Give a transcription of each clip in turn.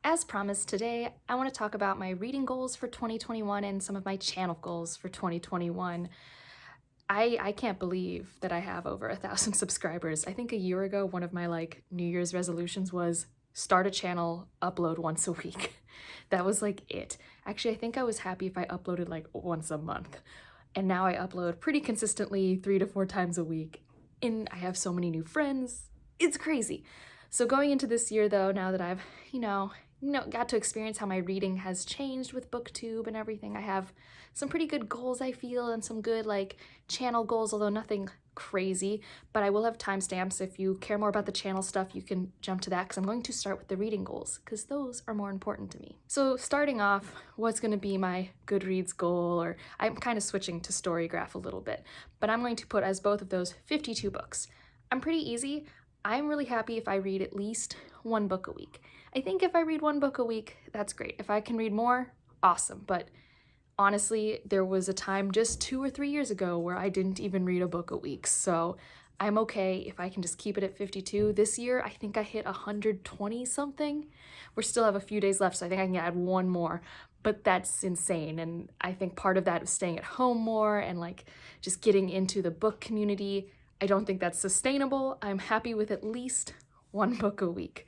As promised, today I want to talk about my reading goals for 2021 and some of my channel goals for 2021. I can't believe that I have over 1,000 subscribers. I think a year ago, one of my New Year's resolutions was start a channel, upload once a week. That was it. Actually, I think I was happy if I uploaded once a month. And now I upload pretty consistently 3 to 4 times a week. And I have so many new friends. It's crazy. So going into this year though, now that I've, got to experience how my reading has changed with BookTube and everything, I have some pretty good goals I feel and some good channel goals, although nothing crazy, but I will have timestamps. If you care more about the channel stuff, you can jump to that because I'm going to start with the reading goals because those are more important to me. So starting off, what's going to be my Goodreads goal, or I'm kind of switching to Storygraph a little bit, but I'm going to put as both of those 52 books. I'm pretty easy. I'm really happy if I read at least one book a week. I think if I read one book a week, that's great. If I can read more, awesome. But honestly, there was a time just 2 or 3 years ago where I didn't even read a book a week. So I'm okay if I can just keep it at 52. This year, I think I hit 120 something. We still have a few days left, so I think I can add one more. But that's insane. And I think part of that is staying at home more and just getting into the book community. I don't think that's sustainable. I'm happy with at least one book a week.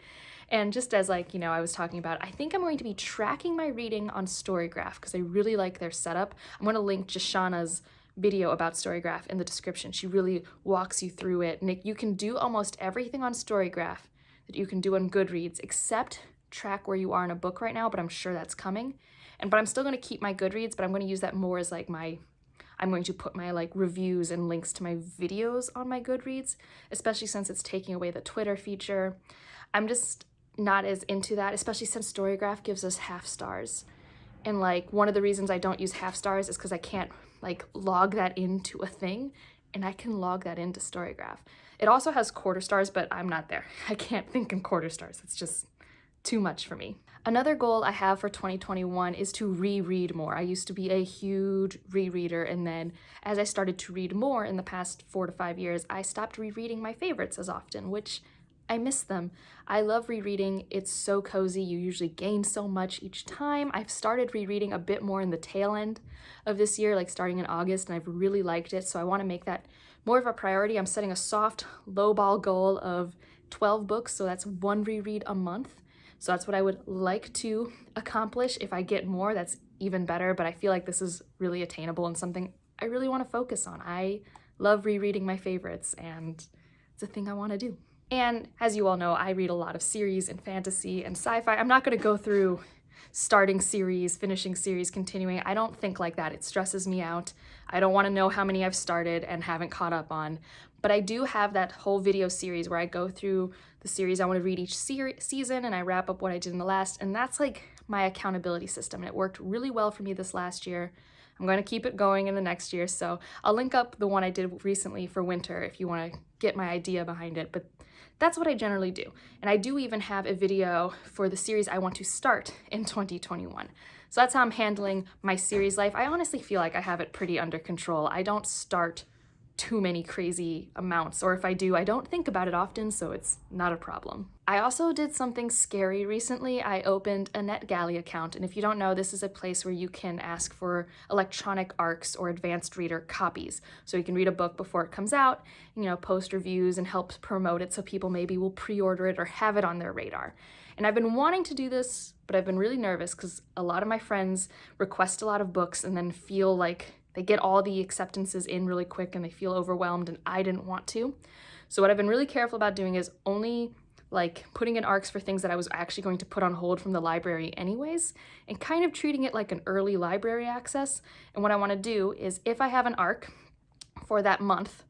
And just as I was talking about, I think I'm going to be tracking my reading on Storygraph because I really like their setup. I'm going to link Jashana's video about Storygraph in the description. She really walks you through it. And you can do almost everything on Storygraph that you can do on Goodreads, except track where you are in a book right now, but I'm sure that's coming. But I'm still going to keep my Goodreads, but I'm going to use that more as I'm going to put my reviews and links to my videos on my Goodreads, especially since it's taking away the Twitter feature. I'm just not as into that, especially since Storygraph gives us half stars. And one of the reasons I don't use half stars is because I can't log that into a thing, and I can log that into Storygraph. It also has quarter stars, but I'm not there. I can't think in quarter stars. It's just too much for me. Another goal I have for 2021 is to reread more. I used to be a huge rereader, and then as I started to read more in the past 4 to 5 years, I stopped rereading my favorites as often, which I miss them. I love rereading. It's so cozy. You usually gain so much each time. I've started rereading a bit more in the tail end of this year, starting in August, and I've really liked it, so I want to make that more of a priority. I'm setting a soft, lowball goal of 12 books, so that's one reread a month. So that's what I would like to accomplish. If I get more, that's even better, but I feel like this is really attainable and something I really want to focus on. I love rereading my favorites, and it's a thing I want to do. And as you all know, I read a lot of series and fantasy and sci-fi. I'm not going to go through starting series, finishing series, continuing. I don't think like that. It stresses me out. I don't want to know how many I've started and haven't caught up on. But I do have that whole video series where I go through the series I want to read each season and I wrap up what I did in the last. And that's my accountability system. And it worked really well for me this last year. I'm going to keep it going in the next year. So I'll link up the one I did recently for winter if you want to get my idea behind it. But that's what I generally do. And I do even have a video for the series I want to start in 2021. So that's how I'm handling my series life. I honestly feel like I have it pretty under control. I don't start too many crazy amounts, or if I do, I don't think about it often, so it's not a problem. I also did something scary recently. I opened a NetGalley account, and if you don't know, this is a place where you can ask for electronic ARCs or advanced reader copies. So you can read a book before it comes out, post reviews and help promote it so people maybe will pre-order it or have it on their radar. And I've been wanting to do this, but I've been really nervous because a lot of my friends request a lot of books and then feel like they get all the acceptances in really quick and they feel overwhelmed, and I didn't want to. So what I've been really careful about doing is only putting in ARCs for things that I was actually going to put on hold from the library anyways, and kind of treating it like an early library access. And what I want to do is if I have an ARC for that month,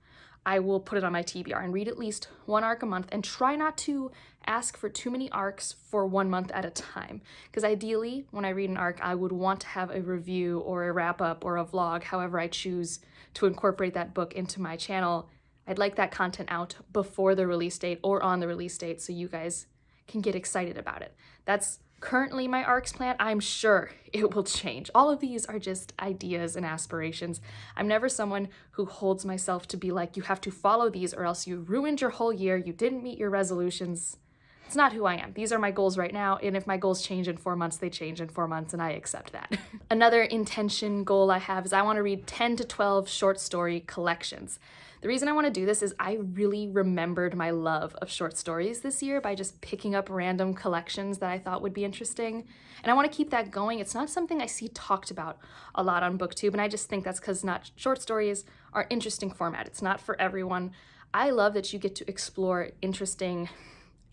I will put it on my TBR and read at least one ARC a month and try not to ask for too many ARCs for 1 month at a time. Because ideally, when I read an ARC, I would want to have a review or a wrap up or a vlog, however I choose to incorporate that book into my channel. I'd like that content out before the release date or on the release date so you guys can get excited about it. That's currently my ARCs plan. I'm sure it will change. All of these are just ideas and aspirations. I'm never someone who holds myself to be like, you have to follow these or else you ruined your whole year, you didn't meet your resolutions. It's not who I am. These are my goals right now, and if my goals change in 4 months, they change in 4 months, and I accept that. Another intention goal I have is I want to read 10 to 12 short story collections. The reason I want to do this is I really remembered my love of short stories this year by just picking up random collections that I thought would be interesting. And I want to keep that going. It's not something I see talked about a lot on BookTube, and I just think that's because not short stories are interesting format. It's not for everyone. I love that you get to explore interesting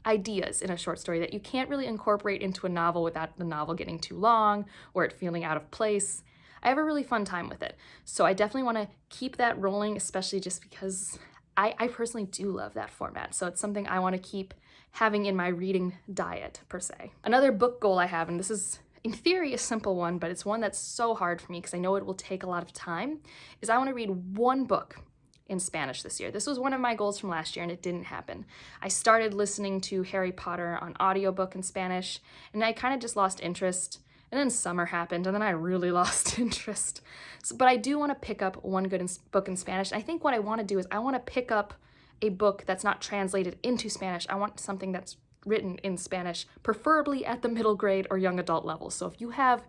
ideas in a short story that you can't really incorporate into a novel without the novel getting too long or it feeling out of place. I have a really fun time with it. So I definitely want to keep that rolling, especially just because I personally do love that format. So it's something I want to keep having in my reading diet, per se. Another book goal I have, and this is in theory a simple one, but it's one that's so hard for me because I know it will take a lot of time, is I want to read one book in Spanish this year. This was one of my goals from last year and it didn't happen. I started listening to Harry Potter on audiobook in Spanish and I kind of just lost interest, and then summer happened and then I really lost interest. But I do want to pick up one good book in Spanish. I think what I want to do is I want to pick up a book that's not translated into Spanish. I want something that's written in Spanish, preferably at the middle grade or young adult level. So if you have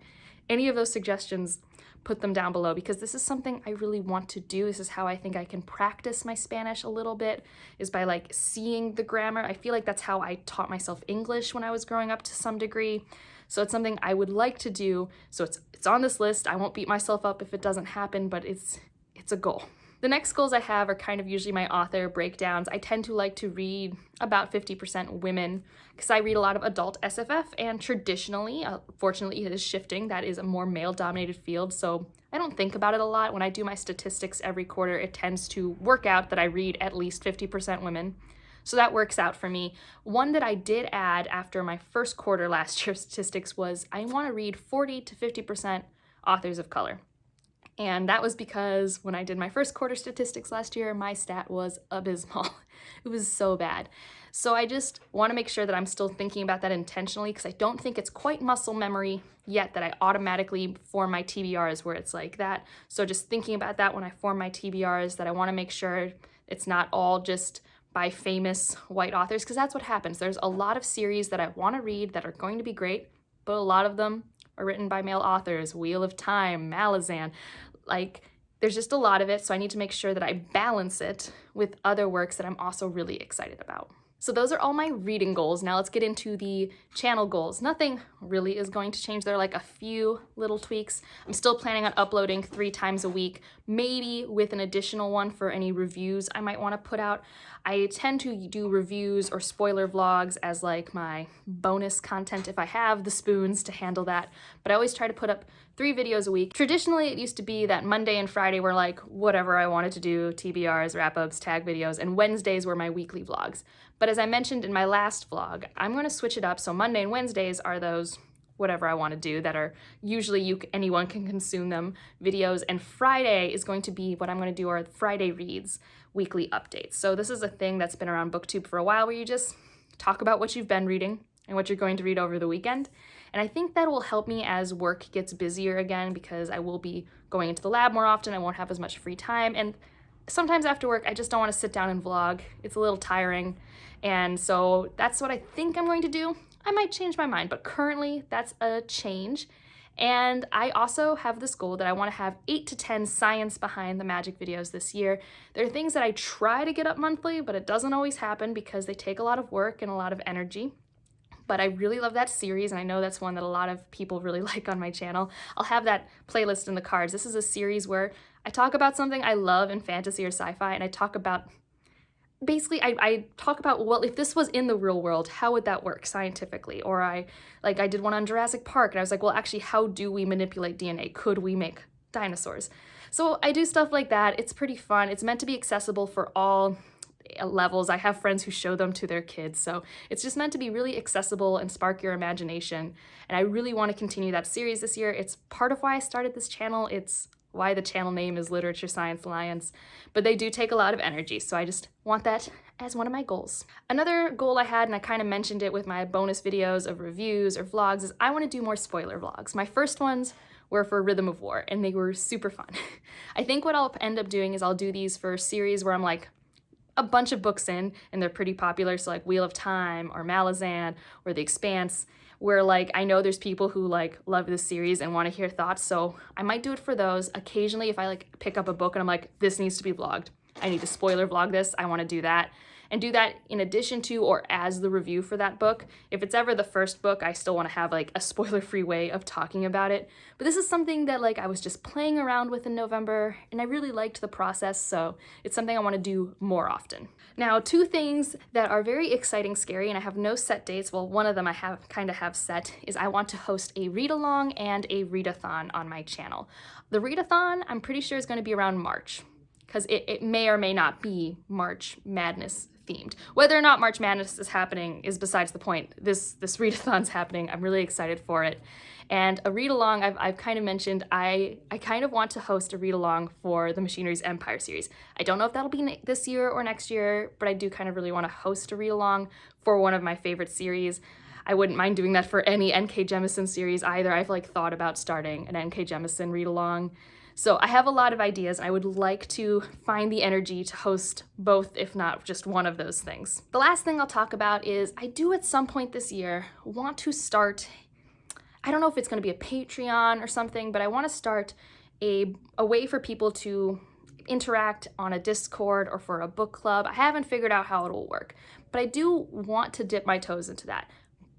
any of those suggestions, put them down below, because this is something I really want to do. This is how I think I can practice my Spanish a little bit, is by like seeing the grammar. I feel like that's how I taught myself English when I was growing up to some degree. So it's something I would like to do. So it's on this list. I won't beat myself up if it doesn't happen, but it's a goal. The next goals I have are kind of usually my author breakdowns. I tend to like to read about 50% women because I read a lot of adult SFF, and traditionally, fortunately it is shifting, that is a more male-dominated field, so I don't think about it a lot. When I do my statistics every quarter, it tends to work out that I read at least 50% women. So that works out for me. One that I did add after my first quarter last year statistics was I want to read 40 to 50% authors of color. And that was because when I did my first quarter statistics last year, my stat was abysmal. It was so bad. So I just want to make sure that I'm still thinking about that intentionally, because I don't think it's quite muscle memory yet that I automatically form my TBRs where it's like that. So just thinking about that when I form my TBRs, that I want to make sure it's not all just by famous white authors, because that's what happens. There's a lot of series that I want to read that are going to be great, but a lot of them are written by male authors. Wheel of Time, Malazan, like there's just a lot of it. So I need to make sure that I balance it with other works that I'm also really excited about. So those are all my reading goals. Now let's get into the channel goals. Nothing really is going to change. There are like a few little tweaks. I'm still planning on uploading 3 times a week, maybe with an additional one for any reviews I might want to put out. I tend to do reviews or spoiler vlogs as like my bonus content if I have the spoons to handle that, but I always try to put up 3 videos a week. Traditionally, it used to be that Monday and Friday were like whatever I wanted to do, TBRs, wrap-ups, tag videos, and Wednesdays were my weekly vlogs. But as I mentioned in my last vlog, I'm going to switch it up. So Monday and Wednesdays are those whatever I want to do that are usually anyone can consume them videos, and Friday is going to be what I'm going to do are Friday reads, weekly updates. So this is a thing that's been around BookTube for a while, where you just talk about what you've been reading and what you're going to read over the weekend. And I think that will help me as work gets busier again, because I will be going into the lab more often. I won't have as much free time, and sometimes after work I just don't want to sit down and vlog. It's a little tiring, and so that's what I think I'm going to do. I might change my mind, but currently that's a change. And I also have this goal that I want to have 8 to 10 science behind the magic videos this year. There are things that I try to get up monthly, but it doesn't always happen because they take a lot of work and a lot of energy. But I really love that series, and I know that's one that a lot of people really like on my channel. I'll have that playlist in the cards. This is a series where I talk about something I love in fantasy or sci-fi, and I talk about, basically I talk about, well, if this was in the real world, how would that work scientifically? Or I did one on Jurassic Park, and I was like, well, actually, how do we manipulate DNA? Could we make dinosaurs? So I do stuff like that. It's pretty fun. It's meant to be accessible for all levels. I have friends who show them to their kids, so it's just meant to be really accessible and spark your imagination. And I really want to continue that series this year. It's part of why I started this channel. It's why the channel name is Literature Science Alliance, but they do take a lot of energy, so I just want that as one of my goals. Another goal I had, and I kind of mentioned it with my bonus videos of reviews or vlogs, is I want to do more spoiler vlogs. My first ones were for Rhythm of War, and they were super fun. I think what I'll end up doing is I'll do these for series where I'm like a bunch of books in and they're pretty popular, so like Wheel of Time or Malazan or The Expanse, where like I know there's people who like love this series and want to hear thoughts, so I might do it for those. Occasionally if I like pick up a book and I'm like, this needs to be vlogged, I need to spoiler vlog this, I want to do that. And do that in addition to or as the review for that book. If it's ever the first book, I still want to have like a spoiler-free way of talking about it. But this is something that like I was just playing around with in November, and I really liked the process, so it's something I want to do more often. Now, two things that are very exciting, scary, and I have no set dates, well, one of them I have set, is I want to host a read-along and a readathon on my channel. The readathon, I'm pretty sure is going to be around March, because it may or may not be March Madness themed. Whether or not March Madness is happening is besides the point. This readathon's happening. I'm really excited for it. And a read-along, I've kind of mentioned, I kind of want to host a read-along for the Machinery's Empire series. I don't know if that'll be this year or next year, but I do kind of really want to host a read-along for one of my favorite series. I wouldn't mind doing that for any N.K. Jemisin series either. I've like thought about starting an N.K. Jemisin read-along. So I have a lot of ideas. I would like to find the energy to host both, if not just one of those things. The last thing I'll talk about is I do at some point this year want to start, I don't know if it's going to be a Patreon or something, but I want to start a way for people to interact on a Discord or for a book club. I haven't figured out how it will work, but I do want to dip my toes into that.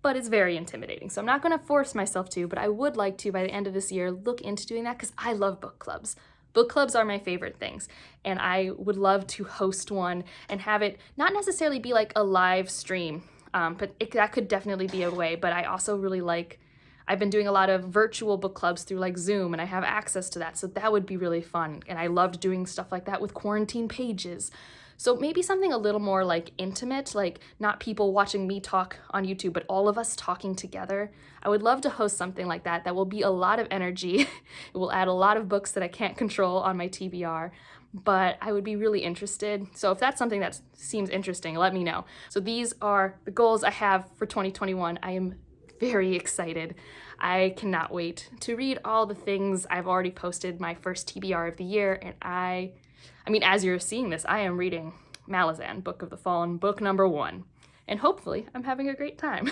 But it's very intimidating, so I'm not going to force myself to, but I would like to, by the end of this year, look into doing that because I love book clubs. Book clubs are my favorite things, and I would love to host one and have it not necessarily be like a live stream, but that could definitely be a way, but I also really like, I've been doing a lot of virtual book clubs through like Zoom, and I have access to that, so that would be really fun, and I loved doing stuff like that with Quarantine Pages. So maybe something a little more like intimate, like not people watching me talk on YouTube, but all of us talking together. I would love to host something like that. That will be a lot of energy. It will add a lot of books that I can't control on my TBR, but I would be really interested. So if that's something that seems interesting, let me know. So these are the goals I have for 2021. I am very excited. I cannot wait to read all the things. I've already posted my first TBR of the year, and I mean, as you're seeing this, I am reading Malazan, Book of the Fallen, book number 1. And hopefully I'm having a great time.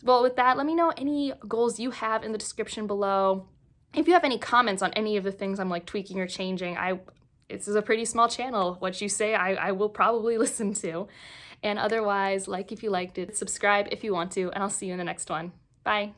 Well, with that, let me know any goals you have in the description below. If you have any comments on any of the things I'm like tweaking or changing, this is a pretty small channel. What you say, I will probably listen to. And otherwise, like if you liked it, subscribe if you want to, and I'll see you in the next one. Bye.